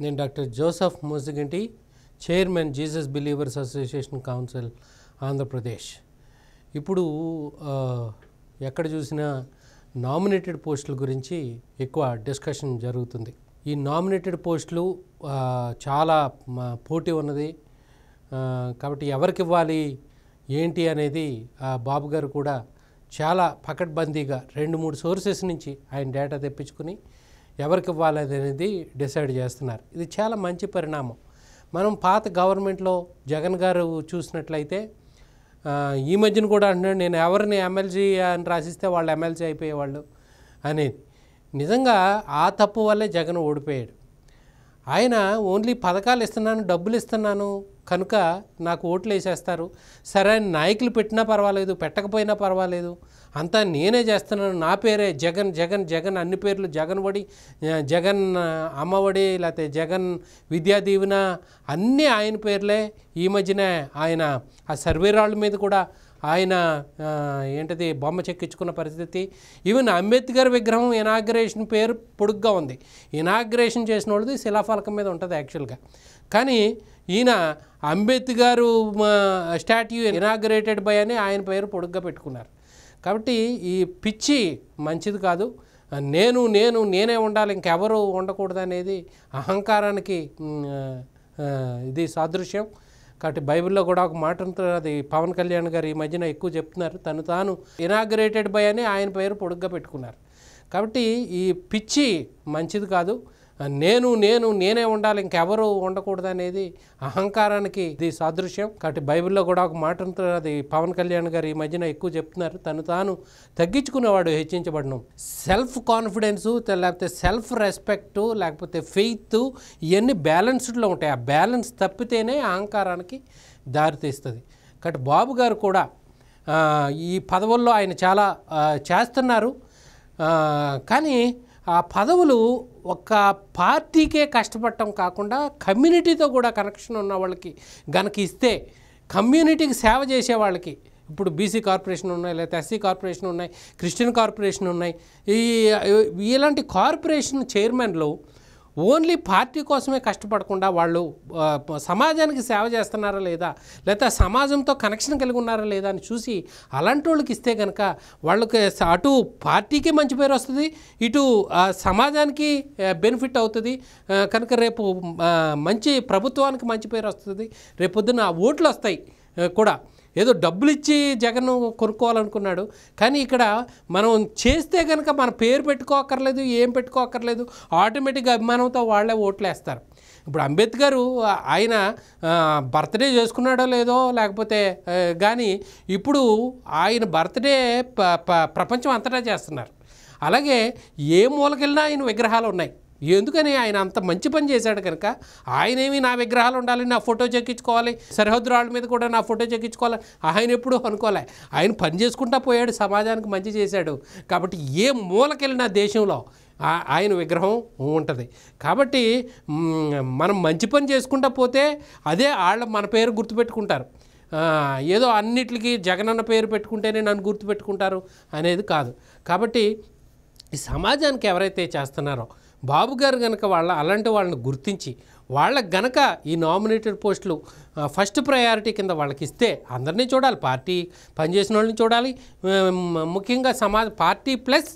నేను doctor Joseph మోసిగంటి, chairman Jesus believers association council Andhra Pradesh. ఇప్పుడు ఎక్కడ చూసినా నామినేటెడ్ పోస్టుల గురించి ఎక్కువ డిస్కషన్ జరుగుతుంది. ఈ నామినేటెడ్ పోస్టులు చాలా పోటీ ఉన్నది. కాబట్టి ఎవరికి ఇవ్వాలి ఏంటి అనేది బాబు గారు కూడా చాలా పకడ్బందీగా 2-3 సోర్సెస్ నుంచి ఆయన డేటా తెప్పించుకుని ఎవరికి ఇవ్వాలి అనేది డిసైడ్ చేస్తున్నారు. ఇది చాలా మంచి పరిణామం. మనం పాత గవర్నమెంట్లో జగన్ గారు చూసినట్లయితే ఈ మధ్యన కూడా అంటున్నాడు, నేను ఎవరిని ఎమ్మెల్సీ అని రాసిస్తే వాళ్ళు ఎమ్మెల్సీ అయిపోయేవాళ్ళు అనేది. నిజంగా ఆ తప్పు వల్లే జగన్ ఓడిపోయాడు. ఆయన ఓన్లీ పథకాలు ఇస్తున్నాను, డబ్బులు ఇస్తున్నాను కనుక నాకు ఓట్లు వేసేస్తారు, సరైన నాయకులు పెట్టినా పర్వాలేదు, పెట్టకపోయినా పర్వాలేదు, అంతా నేనే చేస్తున్నాను, నా పేరే జగన్ జగన్ జగన్, అన్ని పేర్లు జగన్ ఒడి, జగన్ అమ్మఒడి, లేకపోతే జగన్ విద్యా దీవెన అన్నీ ఆయన పేర్లే. ఈ మధ్యన ఆయన ఆ సర్వే రాళ్ళ మీద కూడా ఆయన ఏంటది బొమ్మ చెక్కించుకున్న పరిస్థితి. ఈవెన్ అంబేద్కర్ విగ్రహం ఇనాగ్రేషన్ పేరు పొడుగ్గా ఉంది. ఇనాగ్రేషన్ చేసిన వాళ్ళది శిలాఫలకం మీద ఉంటుంది యాక్చువల్గా. కానీ ఈయన అంబేద్కర్ స్టాట్యూ ఇనాగ్రేటెడ్ బై అని ఆయన పేరు పొడుగ్గా పెట్టుకున్నారు. కాబట్టి ఈ పిచ్చి మంచిది కాదు. నేనే ఉండాలి, ఇంకెవరు ఉండకూడదు అనేది అహంకారానికి ఇది సాదృశ్యం. కాబట్టి బైబిల్లో కూడా ఒక మాట ఉంటుంది, అది పవన్ కళ్యాణ్ గారు ఈ మధ్యన ఎక్కువ చెప్తున్నారు, తాను ఇనాగ్రేటెడ్ బై అని ఆయన పేరు పొడుగ్గా పెట్టుకున్నారు. కాబట్టి ఈ పిచ్చి మంచిది కాదు. నేనే ఉండాలి, ఇంకెవరు ఉండకూడదు అనేది అహంకారానికి ఇది సాదృశ్యం. కాబట్టి బైబిల్లో కూడా ఒక మాట ఉంటుంది, అది పవన్ కళ్యాణ్ గారు ఈ మధ్యన ఎక్కువ చెప్తున్నారు, తాను తగ్గించుకునేవాడు హెచ్చించబడను. సెల్ఫ్ కాన్ఫిడెన్సు, లేకపోతే సెల్ఫ్ రెస్పెక్టు, లేకపోతే ఫెయిత్, ఇవన్నీ బ్యాలెన్స్డ్లో ఉంటాయి. ఆ బ్యాలెన్స్ తప్పితేనే అహంకారానికి దారితీస్తుంది. కాబట్టి బాబు గారు కూడా ఈ పదవుల్లో ఆయన చాలా చేస్తున్నారు. కానీ ఆ పదవులు ఒక పార్టీకే కష్టపడటం కాకుండా కమ్యూనిటీతో కూడా కనెక్షన్ ఉన్న వాళ్ళకి గనక ఇస్తే, కమ్యూనిటీకి సేవ చేసే వాళ్ళకి, ఇప్పుడు బీసీ కార్పొరేషన్ ఉన్నాయి, లేకపోతే ఎస్సీ కార్పొరేషన్ ఉన్నాయి, క్రిస్టియన్ కార్పొరేషన్ ఉన్నాయి, ఇలాంటి కార్పొరేషన్ చైర్మన్లు ఓన్లీ పార్టీ కోసమే కష్టపడకుండా వాళ్ళు సమాజానికి సేవ చేస్తున్నారా లేదా, లేకపోతే సమాజంతో కనెక్షన్ కలిగి ఉన్నారా లేదా అని చూసి అలాంటి వాళ్ళకి ఇస్తే కనుక వాళ్ళకి అటు పార్టీకి మంచి పేరు వస్తుంది, ఇటు సమాజానికి బెనిఫిట్ అవుతుంది. కనుక రేపు మంచి ప్రభుత్వానికి మంచి పేరు వస్తుంది, రేపొద్దున ఓట్లు వస్తాయి కూడా. ఏదో డబ్బులు ఇచ్చి జగన్ కొనుక్కోవాలనుకున్నాడు, కానీ ఇక్కడ మనం చేస్తే కనుక మన పేరు పెట్టుకోక్కర్లేదు, ఏం పెట్టుకోక్కర్లేదు, ఆటోమేటిక్గా అభిమానంతో వాళ్ళే ఓట్లు వేస్తారు. ఇప్పుడు అంబేద్కర్ ఆయన బర్త్డే చేసుకున్నాడో లేదో లేకపోతే కానీ ఇప్పుడు ఆయన బర్త్డే ప్రపంచం అంతటా చేస్తున్నారు. అలాగే ఏ మూలకెళ్ళినా ఆయన విగ్రహాలు ఉన్నాయి. ఎందుకని ఆయన అంత మంచి పని చేశాడు కనుక ఆయనేమి నా విగ్రహాలు ఉండాలి, నా ఫోటో చెక్కించుకోవాలి, సరిహద్దు రాళ్ళ మీద కూడా నా ఫోటో చెక్కించుకోవాలి ఆయన ఎప్పుడూ అనుకోలే. ఆయన పని చేసుకుంటా పోయాడు, సమాజానికి మంచి చేశాడు. కాబట్టి ఏ మూలకెళ్ళినా దేశంలో ఆయన విగ్రహం ఉంటుంది. కాబట్టి మనం మంచి పని చేసుకుంటా పోతే అదే మన పేరు గుర్తుపెట్టుకుంటారు. ఏదో అన్నిటికీ జగనన్న పేరు పెట్టుకుంటేనే నన్ను గుర్తుపెట్టుకుంటారు అనేది కాదు. కాబట్టి ఈ సమాజానికి ఎవరైతే చేస్తున్నారో బాబు గారు కనుక అలాంటి వాళ్ళని గుర్తించి వాళ్ళకి గనక ఈ నామినేటెడ్ పోస్టులు ఫస్ట్ ప్రయారిటీ కింద వాళ్ళకి ఇస్తే, అందరినీ చూడాలి, పార్టీ పనిచేసిన వాళ్ళని చూడాలి, ముఖ్యంగా పార్టీ ప్లస్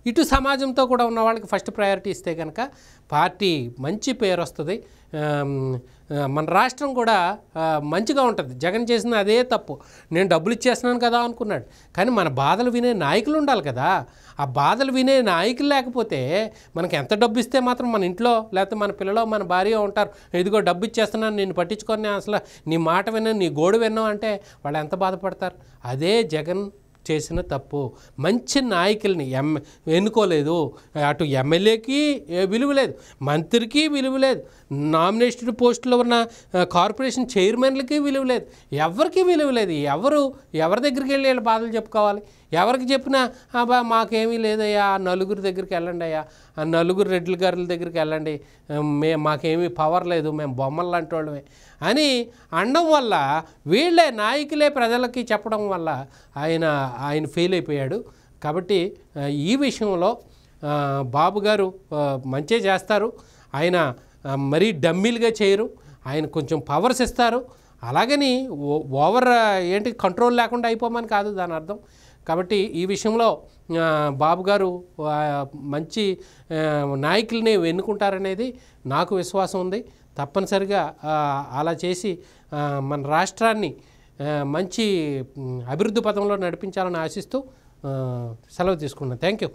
ఇటు సమాజంతో కూడా ఉన్న వాళ్ళకి ఫస్ట్ ప్రయారిటీ ఇస్తే కనుక పార్టీ మంచి పేరు వస్తుంది, మన రాష్ట్రం కూడా మంచిగా ఉంటుంది. జగన్ చేసిన అదే తప్పు, నేను డబ్బులు ఇచ్చేస్తున్నాను కదా అనుకున్నాడు, కానీ మన బాధలు వినే నాయకులు ఉండాలి కదా. ఆ బాధలు వినే నాయకులు లేకపోతే మనకి ఎంత డబ్బు ఇస్తే మాత్రం మన ఇంట్లో లేకపోతే మన పిల్లలో మన భార్య ఉంటారు, ఇదిగో డబ్బు ఇచ్చేస్తున్నాను నేను పట్టించుకొని అసలు నీ మాట విన్నాను, నీ గోడు విన్నావు అంటే వాళ్ళు ఎంత బాధపడతారు. అదే జగన్ చేసిన తప్పు. మంచి నాయకుల్ని ఎన్నుకోలేదు, అటు ఎమ్మెల్యేకి విలువ లేదు, మంత్రికి విలువ లేదు, నామినేటెడ్ పోస్టులో ఉన్న కార్పొరేషన్ చైర్మన్లకి విలువ లేదు, ఎవరికి విలువ లేదు. ఎవరి దగ్గరికి వెళ్ళి వీళ్ళ బాధలు చెప్పుకోవాలి? ఎవరికి చెప్పినా మాకేమీ లేదయ్యా, నలుగురి దగ్గరికి వెళ్ళండి అయ్యా, నలుగురు రెడ్ల గారుల దగ్గరికి వెళ్ళండి, మాకేమీ పవర్ లేదు, మేము బొమ్మలు లాంటి వాళ్ళమే అని అనడం వల్ల, వీళ్ళే నాయకులే ప్రజలకి చెప్పడం వల్ల ఆయన ఫెయిల్ అయిపోయాడు. కాబట్టి ఈ విషయంలో బాబు గారు మంచి చేస్తారు. ఆయన మరీ డమ్మీలుగా చేయరు. ఆయన కొంచెం పవర్స్ ఇస్తారు. అలాగని ఓవర్ ఏంటి కంట్రోల్ లేకుండా అయిపోమని కాదు దాని అర్థం. కాబట్టి ఈ విషయంలో బాబు గారు మంచి నాయకుల్ని ఎన్నుకుంటారనేది నాకు విశ్వాసం ఉంది. తప్పనిసరిగా అలా చేసి మన రాష్ట్రాన్ని మంచి అభివృద్ధి పథంలో నడిపించాలని ఆశిస్తూ సెలవు తీసుకున్నాను. Thank you.